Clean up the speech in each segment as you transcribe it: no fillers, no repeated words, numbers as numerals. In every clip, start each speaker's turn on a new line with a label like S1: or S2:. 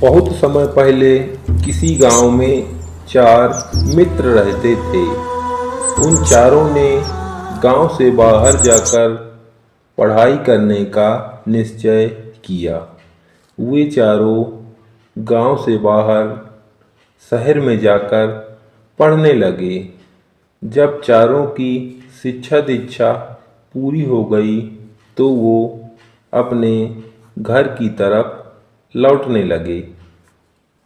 S1: बहुत समय पहले किसी गांव में 4 मित्र रहते थे। उन चारों ने गांव से बाहर जाकर पढ़ाई करने का निश्चय किया। वे चारों गांव से बाहर शहर में जाकर पढ़ने लगे। जब चारों की शिक्षा दीक्षा पूरी हो गई तो वो अपने घर की तरफ लौटने लगे।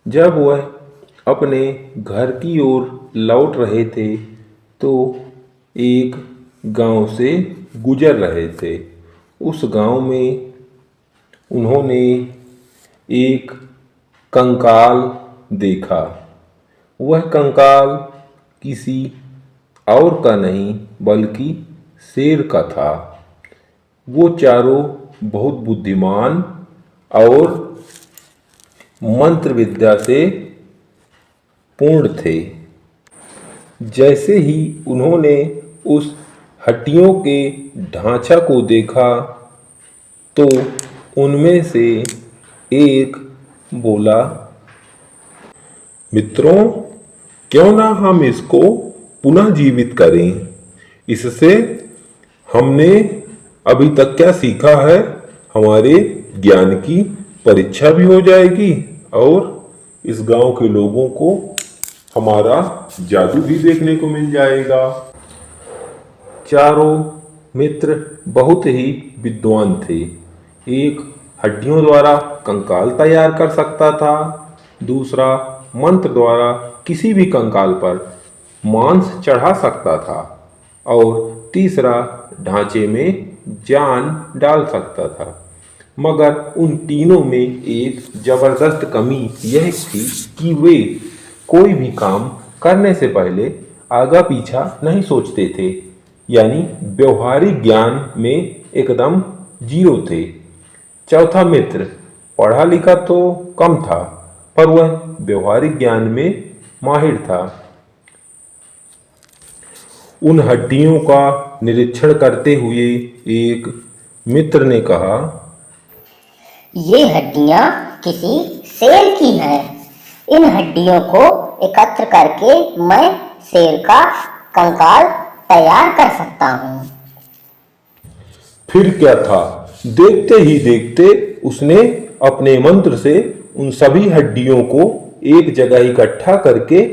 S1: जब वह अपने घर की ओर लौट रहे थे तो एक गांव से गुजर रहे थे। उस गांव में उन्होंने एक कंकाल देखा। वह कंकाल किसी और का नहीं बल्कि शेर का था। वो चारों बहुत बुद्धिमान और मंत्र विद्या से पूर्ण थे। जैसे ही उन्होंने उस हड्डियों के ढांचा को देखा तो उनमें से एक बोला, मित्रों, क्यों ना हम इसको पुनः जीवित करें। इससे हमने अभी तक क्या सीखा है, हमारे ज्ञान की परीक्षा भी हो जाएगी और इस गांव के लोगों को हमारा जादू भी देखने को मिल जाएगा। चारों मित्र बहुत ही विद्वान थे। एक हड्डियों द्वारा कंकाल तैयार कर सकता था, दूसरा मंत्र द्वारा किसी भी कंकाल पर मांस चढ़ा सकता था और तीसरा ढांचे में जान डाल सकता था। मगर उन तीनों में एक जबरदस्त कमी यह थी कि वे कोई भी काम करने से पहले आगा पीछा नहीं सोचते थे, यानी व्यवहारिक ज्ञान में एकदम जीरो थे। चौथा मित्र पढ़ा लिखा तो कम था पर वह व्यवहारिक ज्ञान में माहिर था। उन हड्डियों का निरीक्षण करते हुए एक मित्र ने कहा,
S2: ये हड्डियां किसी शेर की हैं। इन हड्डियों को एकत्र करके मैं शेर का कंकाल तैयार कर सकता हूँ।
S1: फिर क्या था, देखते ही देखते उसने अपने मंत्र से उन सभी हड्डियों को एक जगह इकट्ठा करके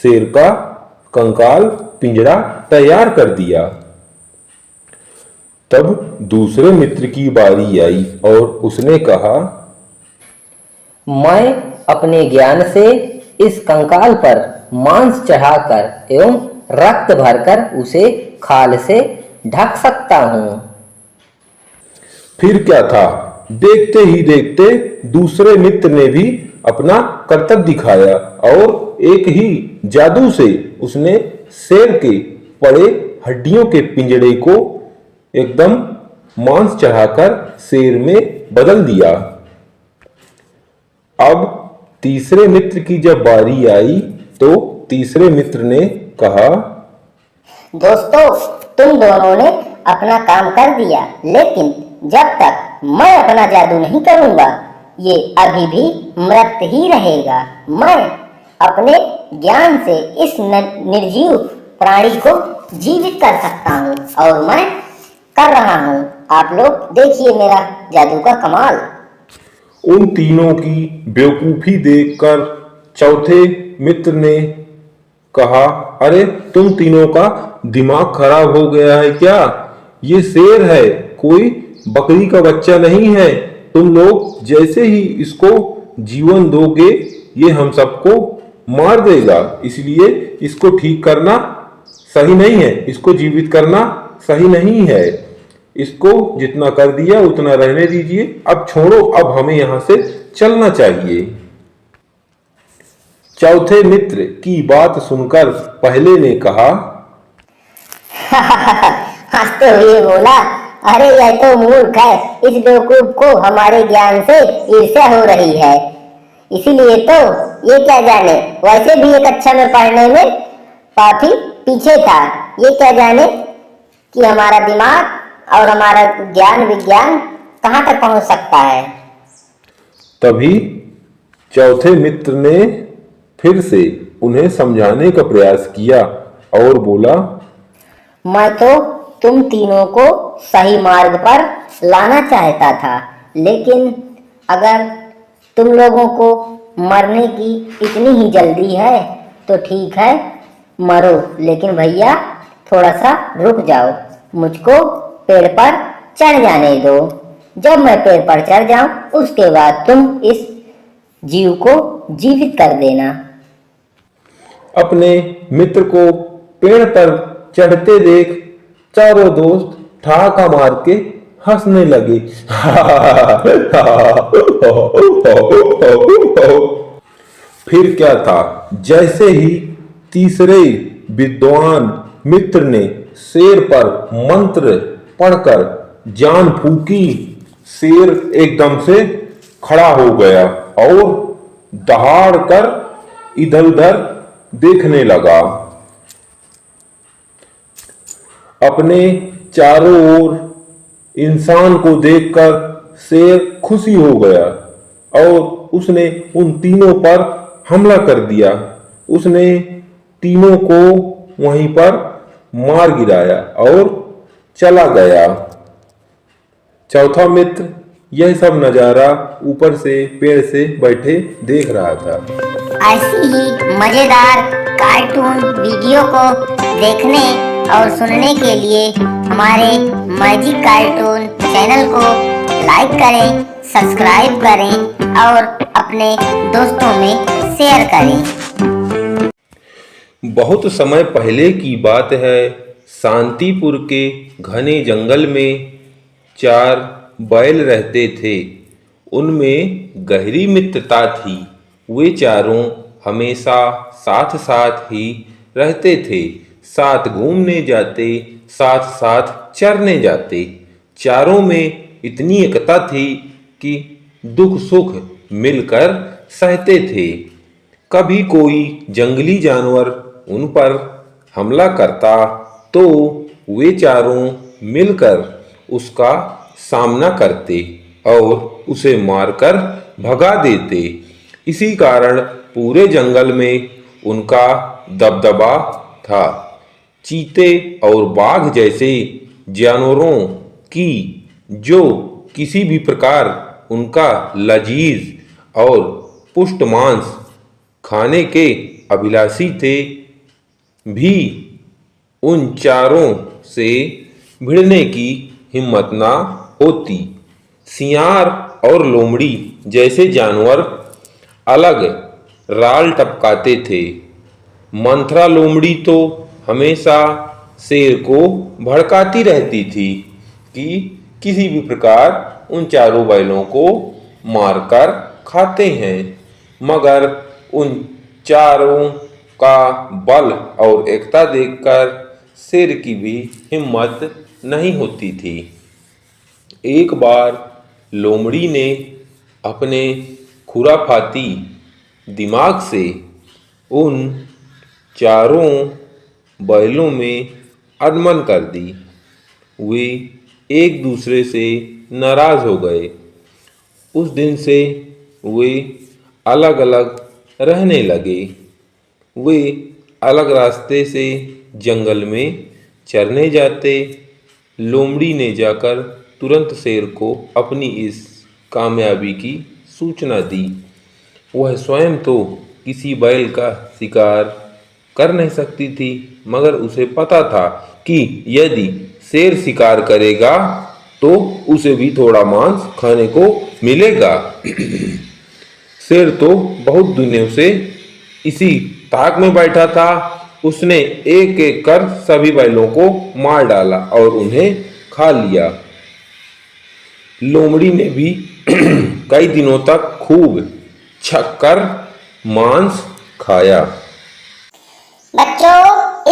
S1: शेर का कंकाल पिंजरा तैयार कर दिया। तब दूसरे मित्र की बारी आई और उसने कहा,
S3: मैं अपने ज्ञान से इस कंकाल पर मांस चढ़ाकर एवं रक्त भरकर उसे खाल से ढक सकता हूँ।
S1: फिर क्या था, देखते ही देखते दूसरे मित्र ने भी अपना करतब दिखाया और एक ही जादू से उसने शेर के पड़े हड्डियों के पिंजड़े को एकदम मांस चढ़ाकर शेर में बदल दिया। अब तीसरे मित्र की जब बारी आई तो तीसरे मित्र ने कहा,
S2: दोस्तों, तुम दोनों ने अपना काम कर दिया, लेकिन जब तक मैं अपना जादू नहीं करूंगा ये अभी भी मृत ही रहेगा। मैं अपने ज्ञान से इस निर्जीव प्राणी को जीवित कर सकता हूँ और मैं कर रहा हूँ। आप लोग देखिए मेरा जादू का कमाल।
S1: उन तीनों की बेवकूफी देखकर चौथे मित्र ने कहा, अरे तुम तीनों का दिमाग खराब हो गया है क्या? ये शेर है, कोई बकरी का बच्चा नहीं है। तुम लोग जैसे ही इसको जीवन दोगे ये हम सबको मार देगा, इसलिए इसको ठीक करना सही नहीं है, इसको जीवित करना सही नहीं है। इसको जितना कर दिया उतना रहने दीजिए, अब छोड़ो, अब हमें यहां से चलना चाहिए। चौथे मित्र की बात सुनकर पहले ने कहा,
S2: हंसते हुए बोला, अरे यह तो मूर्ख है, इस बेवकूफ को हमारे ज्ञान से ईर्ष्या हो रही है, इसीलिए तो ये क्या जाने, वैसे भी ये कक्षा में पढ़ने में काफी पीछे था। ये क्या जाने कि हमारा दिमाग और हमारा ज्ञान विज्ञान कहाँ तक पहुंच सकता है।
S1: तभी चौथे मित्र ने फिर से उन्हें समझाने का प्रयास किया और बोला,
S2: मैं तो तुम तीनों को सही मार्ग पर लाना चाहता था, लेकिन अगर तुम लोगों को मरने की इतनी ही जल्दी है तो ठीक है, मरो। लेकिन भैया थोड़ा सा रुक जाओ, मुझको पेड़ पर चढ़ जाने दो। जब मैं पेड़ पर चढ़ जाऊं उसके बाद तुम इस जीव को जीवित कर देना।
S1: अपने मित्र को पेड़ पर चढ़ते देख चारों दोस्त ठहाका मार के हंसने लगे। फिर क्या था, जैसे ही तीसरे विद्वान मित्र ने शेर पर मंत्र पढ़कर जान फूकी, शेर एकदम से खड़ा हो गया और दहाड़ कर इधर उधर देखने लगा। अपने चारों ओर इंसान को देखकर शेर खुशी हो गया और उसने उन तीनों पर हमला कर दिया। उसने तीनों को वहीं पर मार गिराया और चला गया। चौथा मित्र यह सब नजारा ऊपर से पेड़ से बैठे देख रहा था।
S2: ऐसी ही मजेदार कार्टून वीडियो को देखने और सुनने के लिए हमारे मैजिक कार्टून चैनल को लाइक करें, सब्सक्राइब करें और अपने दोस्तों में शेयर करें।
S1: बहुत समय पहले की बात है। शांतिपुर के घने जंगल में 4 बैल रहते थे। उनमें गहरी मित्रता थी। वे चारों हमेशा साथ साथ ही रहते थे। साथ घूमने जाते, साथ साथ चरने जाते। चारों में इतनी एकता थी कि दुख सुख मिलकर सहते थे। कभी कोई जंगली जानवर उन पर हमला करता तो वे चारों मिलकर उसका सामना करते और उसे मारकर भगा देते। इसी कारण पूरे जंगल में उनका दबदबा था। चीते और बाघ जैसे जानवरों की जो किसी भी प्रकार उनका लजीज और पुष्ट मांस खाने के अभिलाषी थे, भी उन चारों से भिड़ने की हिम्मत ना होती। सियार और लोमड़ी जैसे जानवर अलग राल टपकाते थे। मंथरा लोमड़ी तो हमेशा शेर को भड़काती रहती थी कि किसी भी प्रकार उन चारों बैलों को मारकर खाते हैं, मगर उन चारों का बल और एकता देखकर शेर की भी हिम्मत नहीं होती थी। एक बार लोमड़ी ने अपने खुराफाती दिमाग से उन चारों बैलों में अनबन कर दी। वे एक दूसरे से नाराज हो गए। उस दिन से वे अलग अलग रहने लगे। वे अलग रास्ते से जंगल में चरने जाते। लोमड़ी ने जाकर तुरंत शेर को अपनी इस कामयाबी की सूचना दी। वह स्वयं तो किसी बैल का शिकार कर नहीं सकती थी, मगर उसे पता था कि यदि शेर शिकार करेगा तो उसे भी थोड़ा मांस खाने को मिलेगा। शेर तो बहुत दिनों से इसी ताक में बैठा था। उसने एक एक कर सभी बैलों को मार डाला और उन्हें खा लिया। लोमड़ी ने भी कई दिनों तक खूब छक्कर मांस खाया।
S4: बच्चों,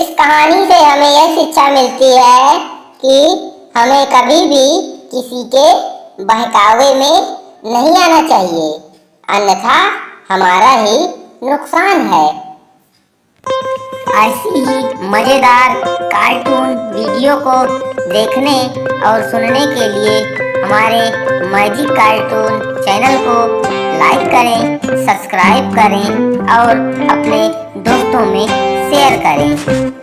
S4: इस कहानी से हमें यह शिक्षा मिलती है कि हमें कभी भी किसी के बहकावे में नहीं आना चाहिए, अन्यथा हमारा ही नुकसान है।
S2: ऐसी ही मजेदार कार्टून वीडियो को देखने और सुनने के लिए हमारे मैजिक कार्टून चैनल को
S4: लाइक करें, सब्सक्राइब करें और अपने दोस्तों में शेयर करें।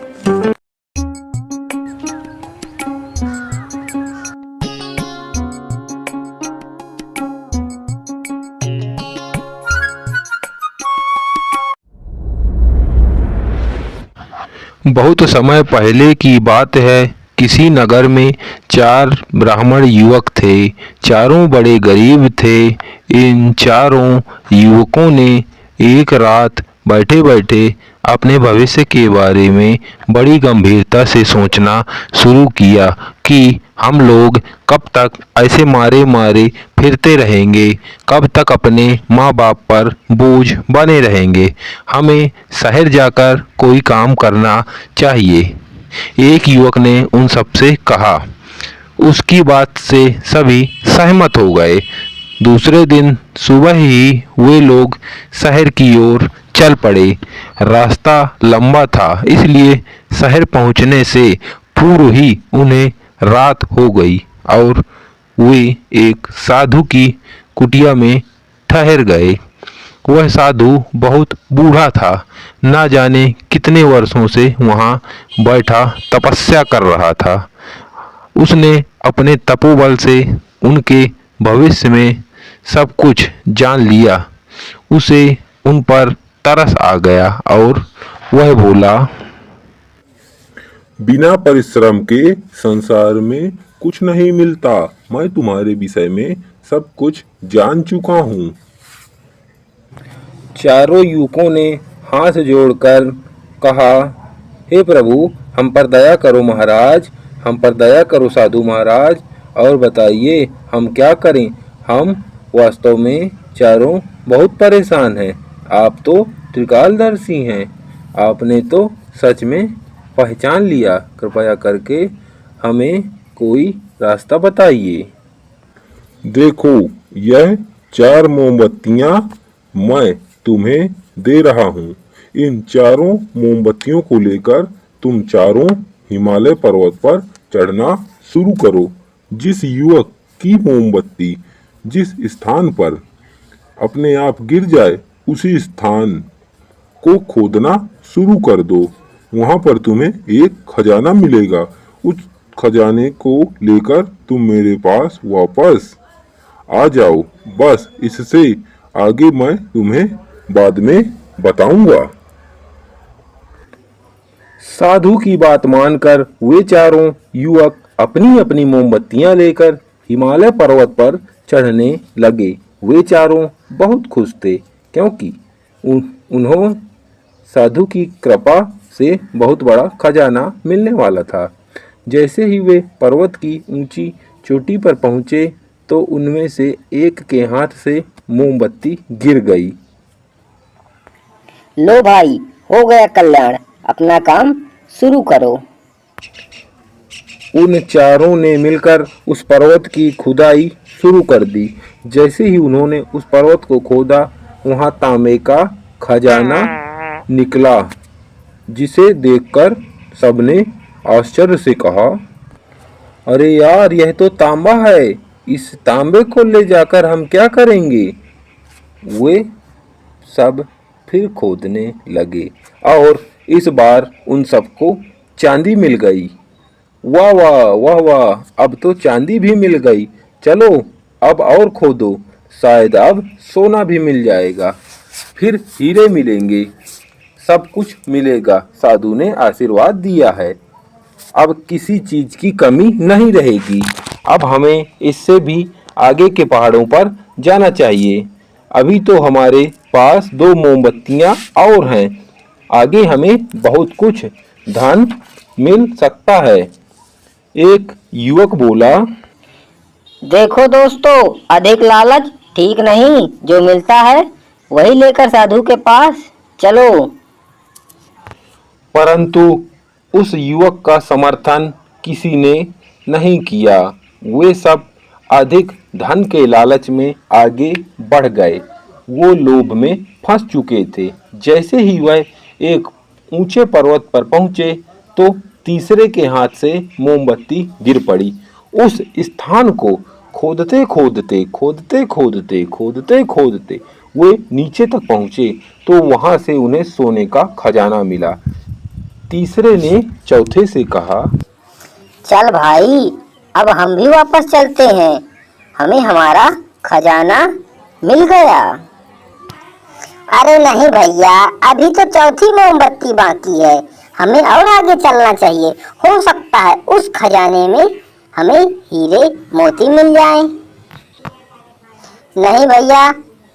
S1: बहुत समय पहले की बात है। किसी नगर में 4 ब्राह्मण युवक थे। चारों बड़े गरीब थे। इन चारों युवकों ने एक रात बैठे बैठे अपने भविष्य के बारे में बड़ी गंभीरता से सोचना शुरू किया कि हम लोग कब तक ऐसे मारे मारे फिरते रहेंगे, कब तक अपने माँ बाप पर बोझ बने रहेंगे। हमें शहर जाकर कोई काम करना चाहिए। एक युवक ने उन सबसे कहा। उसकी बात से सभी सहमत हो गए। दूसरे दिन सुबह ही वे लोग शहर की ओर चल पड़े। रास्ता लंबा था, इसलिए शहर पहुंचने से पूर्व ही उन्हें रात हो गई और वे एक साधु की कुटिया में ठहर गए। वह साधु बहुत बूढ़ा था। ना जाने कितने वर्षों से वहाँ बैठा तपस्या कर रहा था। उसने अपने तपोबल से उनके भविष्य में सब कुछ जान लिया। उसे उन पर तरस आ गया और वह बोला,
S5: बिना परिश्रम के संसार में कुछ नहीं मिलता। मैं तुम्हारे विषय में सब कुछ जान चुका हूँ।
S1: चारों युवकों ने हाथ जोड़कर कहा, हे प्रभु, हम पर दया करो महाराज, हम पर दया करो साधु महाराज, और बताइए हम क्या करें। हम वास्तव में चारों बहुत परेशान हैं। आप तो त्रिकालदर्शी हैं। आपने तो सच में पहचान लिया। कृपया करके हमें कोई रास्ता बताइए।
S5: देखो, यह 4 मोमबत्तियाँ मैं तुम्हें दे रहा हूँ। इन चारों मोमबत्तियों को लेकर तुम चारों हिमालय पर्वत पर चढ़ना शुरू करो। जिस युवक की मोमबत्ती जिस स्थान पर अपने आप गिर जाए, उसी स्थान को खोदना शुरू कर दो। वहां पर तुम्हें एक खजाना मिलेगा। उस खजाने को लेकर तुम मेरे पास वापस आ जाओ। बस इससे आगे मैं तुम्हें बाद में बताऊंगा।
S1: साधु की बात मानकर वे चारों युवक अपनी अपनी मोमबत्तियां लेकर हिमालय पर्वत पर चढ़ने लगे। वे चारों बहुत खुश थे, क्योंकि उन्हों साधु की कृपा से बहुत बड़ा खजाना मिलने वाला था। जैसे ही वे पर्वत की ऊंची चोटी पर पहुंचे तो उनमें से एक के हाथ से मोमबत्ती गिर गई।
S2: लो भाई, हो गया कल्याण, अपना काम शुरू करो।
S1: उन चारों ने मिलकर उस पर्वत की खुदाई शुरू कर दी। जैसे ही उन्होंने उस पर्वत को खोदा, वहां तांबे का खजाना निकला, जिसे देखकर सबने आश्चर्य से कहा, अरे यार, यह तो तांबा है। इस तांबे को ले जाकर हम क्या करेंगे। वे सब फिर खोदने लगे और इस बार उन सबको चांदी मिल गई। वाह वाह वाह वाह, अब तो चांदी भी मिल गई। चलो अब और खोदो, शायद अब सोना भी मिल जाएगा, फिर हीरे मिलेंगे, सब कुछ मिलेगा। साधु ने आशीर्वाद दिया है। अब किसी चीज की कमी नहीं रहेगी। अब हमें इससे भी आगे के पहाड़ों पर जाना चाहिए। अभी तो हमारे पास 2 मोमबत्तियां और हैं। आगे हमें बहुत कुछ धन मिल सकता है। एक युवक बोला,
S2: देखो दोस्तों, अधिक लालच ठीक नहीं। जो मिलता है वही लेकर साधु के पास चलो।
S1: परंतु उस युवक का समर्थन किसी ने नहीं किया। वे सब अधिक धन के लालच में आगे बढ़ गए। वो लोभ में फंस चुके थे। जैसे ही वह एक ऊंचे पर्वत पर पहुंचे तो तीसरे के हाथ से मोमबत्ती गिर पड़ी। उस स्थान को खोदते खोदते खोदते खोदते खोदते खोदते वे नीचे तक पहुंचे तो वहां से उन्हें सोने का खजाना मिला। तीसरे ने चौथे से कहा,
S2: चल भाई, अब हम भी वापस चलते हैं, हमें हमारा खजाना मिल गया।
S4: अरे नहीं भैया, अभी तो चौथी मोमबत्ती बाकी है, हमें और आगे चलना चाहिए। हो सकता है उस खजाने में हमें हीरे मोती मिल जाएं। नहीं भैया,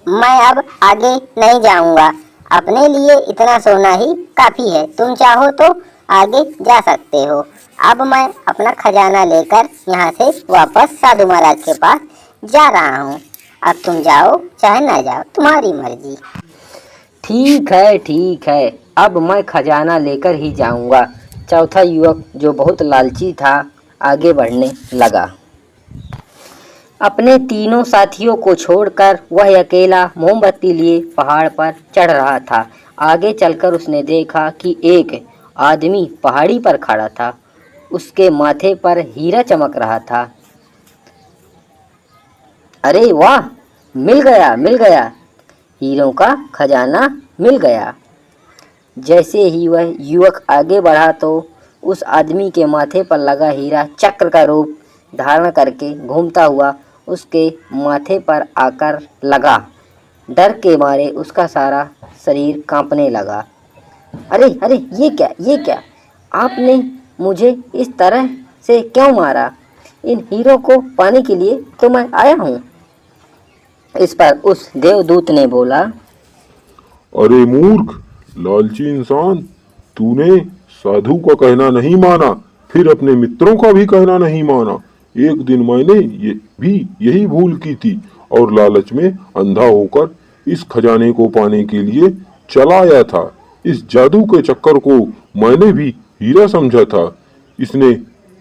S4: मैं अब आगे नहीं जाऊंगा, अपने लिए इतना सोना ही काफी है। तुम चाहो तो आगे जा सकते हो। अब मैं अपना खजाना लेकर यहाँ से वापस साधु महाराज के पास जा रहा हूँ। अब तुम जाओ चाहे ना जाओ, तुम्हारी मर्जी।
S3: ठीक है, अब मैं खजाना लेकर ही जाऊंगा। चौथा युवक, जो बहुत लालची था, आगे बढ़ने लगा। अपने तीनों साथियों को छोड़कर वह अकेला मोमबत्ती लिए पहाड़ पर चढ़ रहा था। आगे चलकर उसने देखा कि एक आदमी पहाड़ी पर खड़ा था। उसके माथे पर हीरा चमक रहा था। अरे वाह, मिल गया, हीरों का खजाना मिल गया। जैसे ही वह युवक आगे बढ़ा तो उस आदमी के माथे पर लगा हीरा चक्र का रूप धारण करके घूमता हुआ उसके माथे पर आकर लगा। डर के मारे उसका सारा शरीर कांपने लगा। अरे ये क्या, आपने मुझे इस तरह से क्यों मारा? इन हीरो को पाने के लिए तो मैं आया हूँ। इस पर उस देवदूत ने बोला,
S5: अरे मूर्ख, लालची इंसान, तूने साधु का कहना नहीं माना, फिर अपने मित्रों का भी कहना नहीं माना। एक दिन मैंने यही भूल की थी और लालच में अंधा होकर इस खजाने को पाने के लिए चला आया था। इस जादू के चक्कर को मैंने भी हीरा समझा था। इसने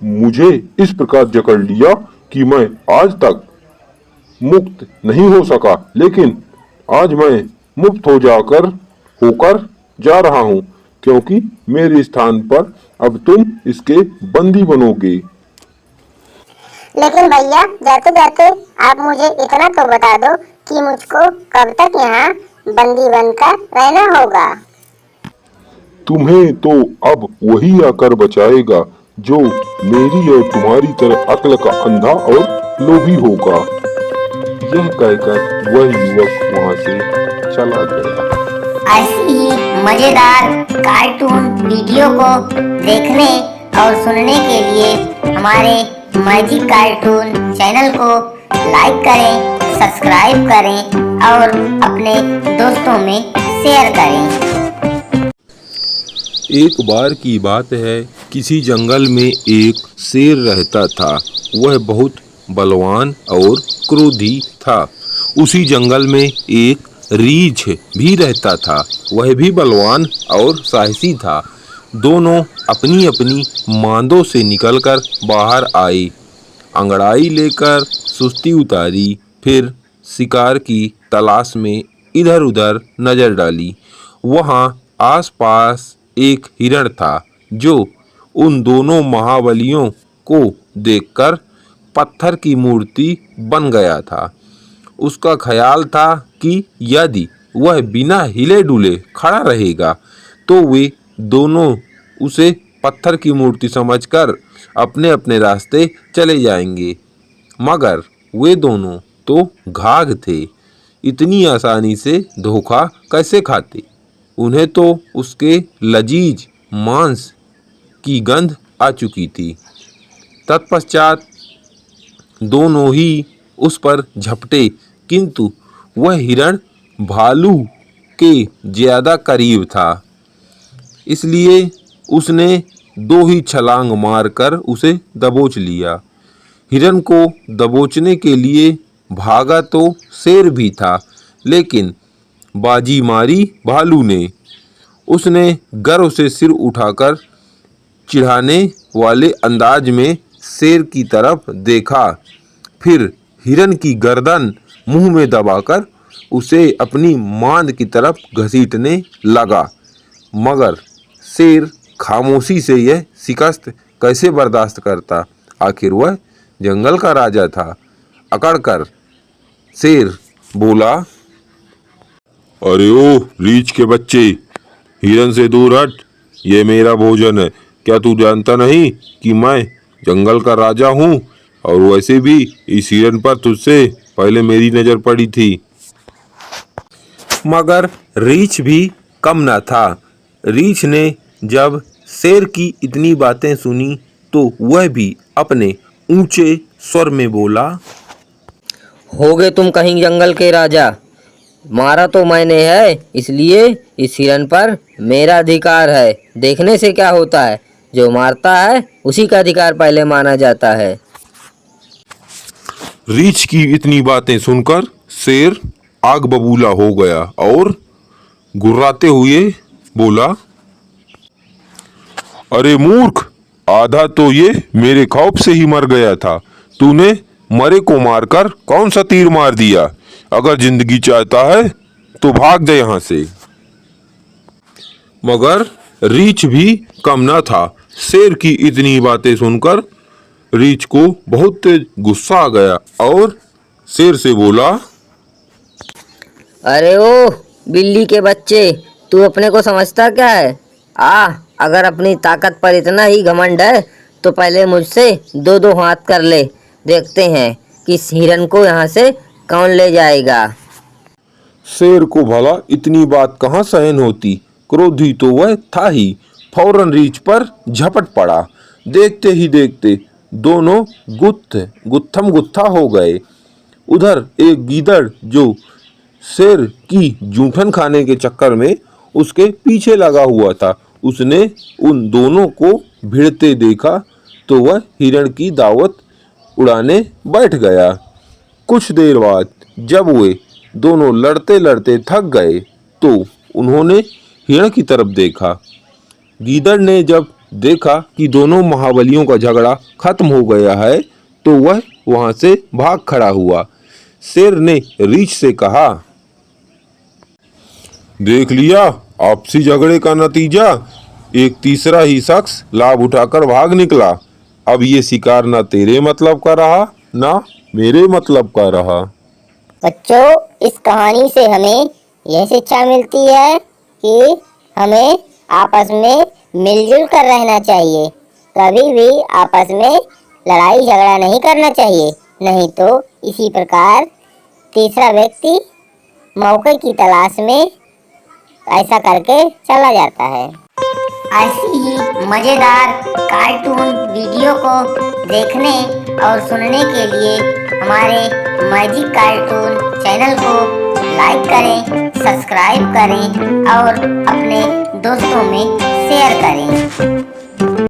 S5: मुझे इस प्रकार जकड़ लिया कि मैं आज तक मुक्त नहीं हो सका, लेकिन आज मैं मुक्त होकर जा रहा हूँ, क्योंकि मेरे स्थान पर अब तुम इसके बंदी बनोगे।
S4: लेकिन भैया, जाते जाते आप मुझे इतना तो बता दो कि मुझको कब तक यहाँ बंदी बनकर रहना होगा।
S5: तुम्हें तो अब वही आकर बचाएगा जो मेरी और तुम्हारी तरह अक्ल का अंधा और लोभी होगा। यह कहकर वह युवक वहां से चला गया।
S4: ऐसी ही मजेदार कार्टून वीडियो को देखने और सुनने के लिए हमारे मैजिक कार्टून चैनल को लाइक करें, सब्सक्राइब करें और अपने दोस्तों में शेयर करें।
S1: एक बार की बात है, किसी जंगल में एक शेर रहता था। वह बहुत बलवान और क्रोधी था। उसी जंगल में एक रीछ भी रहता था। वह भी बलवान और साहसी था। दोनों अपनी अपनी मांदों से निकलकर बाहर आए, अंगड़ाई लेकर सुस्ती उतारी, फिर शिकार की तलाश में इधर उधर नजर डाली। वहां आसपास एक हिरण था जो उन दोनों महाबलियों को देखकर पत्थर की मूर्ति बन गया था। उसका ख्याल था कि यदि वह बिना हिले डुले खड़ा रहेगा तो वे दोनों उसे पत्थर की मूर्ति समझकर अपने अपने रास्ते चले जाएंगे। मगर वे दोनों तो घाघ थे, इतनी आसानी से धोखा कैसे खाते? उन्हें तो उसके लजीज मांस की गंध आ चुकी थी। तत्पश्चात दोनों ही उस पर झपटे, किंतु वह हिरण भालू के ज्यादा करीब था, इसलिए उसने दो ही छलांग मारकर उसे दबोच लिया। हिरण को दबोचने के लिए भागा तो शेर भी था, लेकिन बाजी मारी भालू ने। उसने गर्व से सिर उठाकर चिढ़ाने वाले अंदाज में शेर की तरफ देखा, फिर हिरण की गर्दन मुंह में दबाकर उसे अपनी मांद की तरफ घसीटने लगा। मगर शेर खामोशी से यह शिकस्त कैसे बर्दाश्त करता? आखिर वह जंगल का राजा था। अकड़कर शेर बोला,
S5: अरे ओ रीछ के बच्चे, हिरन से दूर हट, ये मेरा भोजन है। क्या तू जानता नहीं कि मैं जंगल का राजा हूँ? और वैसे भी इस हिरन पर तुझसे पहले मेरी नजर पड़ी थी।
S1: मगर रीछ भी कम न था। रीछ ने जब शेर की इतनी बातें सुनी तो वह भी अपने ऊंचे स्वर में बोला,
S3: हो गए तुम कहीं जंगल के राजा। मारा तो मैंने है, इसलिए इस हिरन पर मेरा अधिकार है। देखने से क्या होता है, जो मारता है उसी का अधिकार पहले माना जाता है।
S5: रीछ की इतनी बातें सुनकर शेर आग बबूला हो गया और गुर्राते हुए बोला, अरे मूर्ख, आधा तो ये मेरे खौफ से ही मर गया था। तूने मरे को मारकर कौन सा तीर मार दिया? अगर जिंदगी चाहता है तो भाग जा यहां से।
S1: मगर रीछ भी कम न था। शेर की इतनी बातें सुनकर रीछ को बहुत तेज गुस्सा आ गया और शेर से बोला,
S3: अरे ओ बिल्ली के बच्चे, तू अपने को समझता क्या है? अगर अपनी ताकत पर इतना ही घमंड है तो पहले मुझसे दो दो हाथ कर ले। देखते हैं कि इस हिरन को यहाँ से कौन ले जाएगा।
S1: शेर को भला इतनी बात कहाँ सहन होती। क्रोधी तो वह था ही। फौरन रीछ पर झपट पड़ा। देखते ही देखते दोनों गुत्थम गुत्था हो गए। उधर एक गीदड़ जो शेर की जूठन खाने के चक्कर में उसके पीछे लगा हुआ था, उसने उन दोनों को भिड़ते देखा तो वह हिरण की दावत उड़ाने बैठ गया। कुछ देर बाद जब वे दोनों लड़ते लड़ते थक गए तो उन्होंने हिरण की तरफ देखा। गीदड़ ने जब देखा कि दोनों महाबलियों का झगड़ा खत्म हो गया है तो वह वहां से भाग खड़ा हुआ। शेर ने रीछ से कहा,
S5: देख लिया आपसी झगड़े का नतीजा। एक तीसरा ही शख्स लाभ उठाकर भाग निकला। अब ये शिकार ना तेरे मतलब का रहा ना मेरे मतलब का रहा।
S4: बच्चों, इस कहानी से हमें यह शिक्षा मिलती है कि हमें आपस में मिलजुल कर रहना चाहिए। कभी भी आपस में लड़ाई झगड़ा नहीं करना चाहिए, नहीं तो इसी प्रकार तीसरा व्यक्ति मौके की तलाश में ऐसा करके चला जाता है। ऐसी ही मज़ेदार कार्टून वीडियो को देखने और सुनने के लिए हमारे मैजिक कार्टून चैनल को लाइक करें, सब्सक्राइब करें और अपने दोस्तों में शेयर करें।